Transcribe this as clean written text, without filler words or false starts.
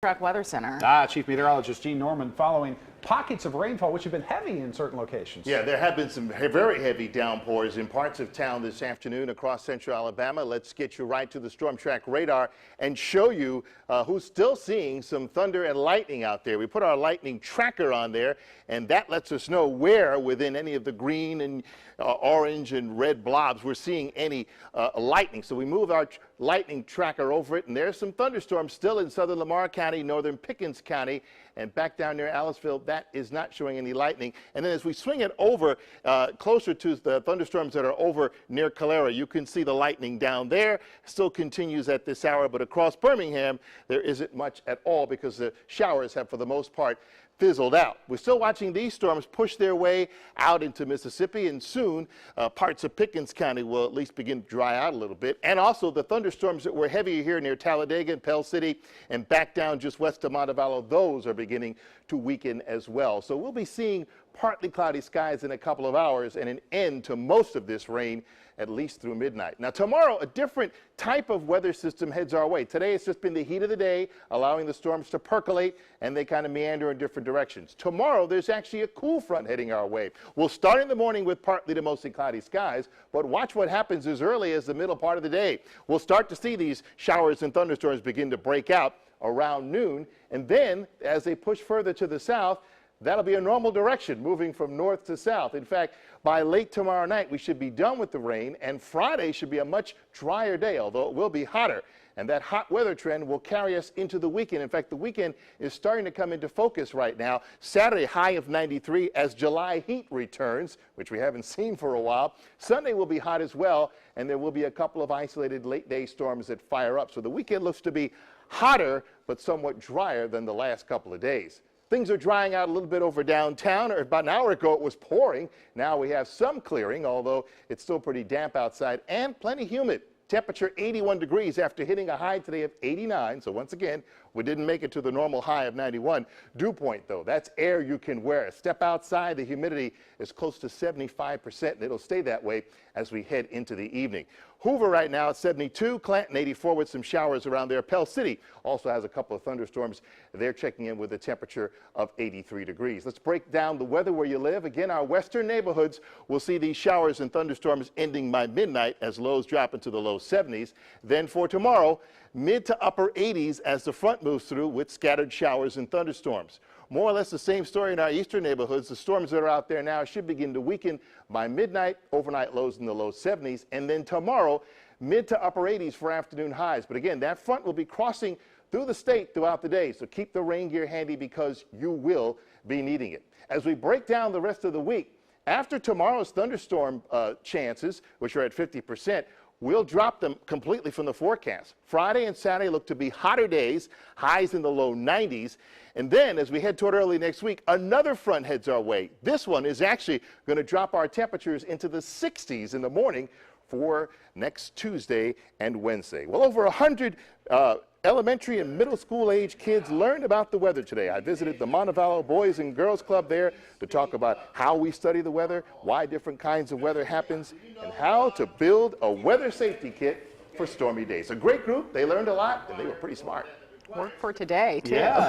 Track Weather Center. Chief Meteorologist Gene Norman following pockets of rainfall, which have been heavy in certain locations. Yeah, there have been some very heavy downpours in parts of town this afternoon across central Alabama. Let's get you right to the storm track radar and show you who's still seeing some thunder and lightning out there. We put our lightning tracker on there, and that lets us know where within any of the green and orange and red blobs we're seeing any lightning. So we move our lightning tracker over it, and there's some thunderstorms still in southern Lamar County, northern Pickens County, and back down near Aliceville. That is not showing any lightning. And then as we swing it over closer to the thunderstorms that are over near Calera, you can see the lightning down there. Still continues at this hour, but across Birmingham, there isn't much at all because the showers have, for the most part, fizzled out. We're still watching these storms push their way out into Mississippi, and soon parts of Pickens County will at least begin to dry out a little bit. And also the thunderstorms that were heavier here near Talladega and Pell City and back down just west of Montevallo, those are beginning to weaken as well. So we'll be seeing partly cloudy skies in a couple of hours and an end to most of this rain at least through midnight. Now tomorrow, a different type of weather system heads our way. Today it's just been the heat of the day, allowing the storms to percolate, and they kind of meander in different directions. Tomorrow there's actually a cool front heading our way. We'll start in the morning with partly to mostly cloudy skies, but watch what happens as early as the middle part of the day. We'll start to see these showers and thunderstorms begin to break out around noon, and then as they push further to the south, that'll be a normal direction, moving from north to south. In fact, by late tomorrow night, we should be done with the rain, and Friday should be a much drier day, although it will be hotter. And that hot weather trend will carry us into the weekend. In fact, the weekend is starting to come into focus right now. Saturday, high of 93 as July heat returns, which we haven't seen for a while. Sunday will be hot as well, and there will be a couple of isolated late-day storms that fire up. So the weekend looks to be hotter, but somewhat drier than the last couple of days. Things are drying out a little bit over downtown. About an hour ago, it was pouring. Now we have some clearing, although it's still pretty damp outside and plenty humid. Temperature 81 degrees after hitting a high today of 89. So once again, we didn't make it to the normal high of 91. Dew point, though, that's air you can wear. Step outside, the humidity is close to 75%, and it'll stay that way as we head into the evening. Hoover right now at 72, Clanton 84 with some showers around there. Pell City also has a couple of thunderstorms. They're checking in with a temperature of 83 degrees. Let's break down the weather where you live. Again, our western neighborhoods will see these showers and thunderstorms ending by midnight as lows drop into the low 70s. Then for tomorrow, mid to upper 80s as the front moves through with scattered showers and thunderstorms. More or less the same story in our eastern neighborhoods. The storms that are out there now should begin to weaken by midnight, overnight lows in the low 70s, and then tomorrow, mid to upper 80s for afternoon highs. But again, that front will be crossing through the state throughout the day, so keep the rain gear handy because you will be needing it. As we break down the rest of the week, after tomorrow's thunderstorm chances, which are at 50%, we'll drop them completely from the forecast. Friday and Saturday look to be hotter days, highs in the low 90s. And then as we head toward early next week, another front heads our way. This one is actually going to drop our temperatures into the 60s in the morning for next Tuesday and Wednesday. Well, over 100 elementary and middle school age kids learned about the weather today. I visited the Montevallo Boys and Girls Club there to talk about how we study the weather, why different kinds of weather happens, and how to build a weather safety kit for stormy days. A great group. They learned a lot, and they were pretty smart. Work for today, too. Yeah.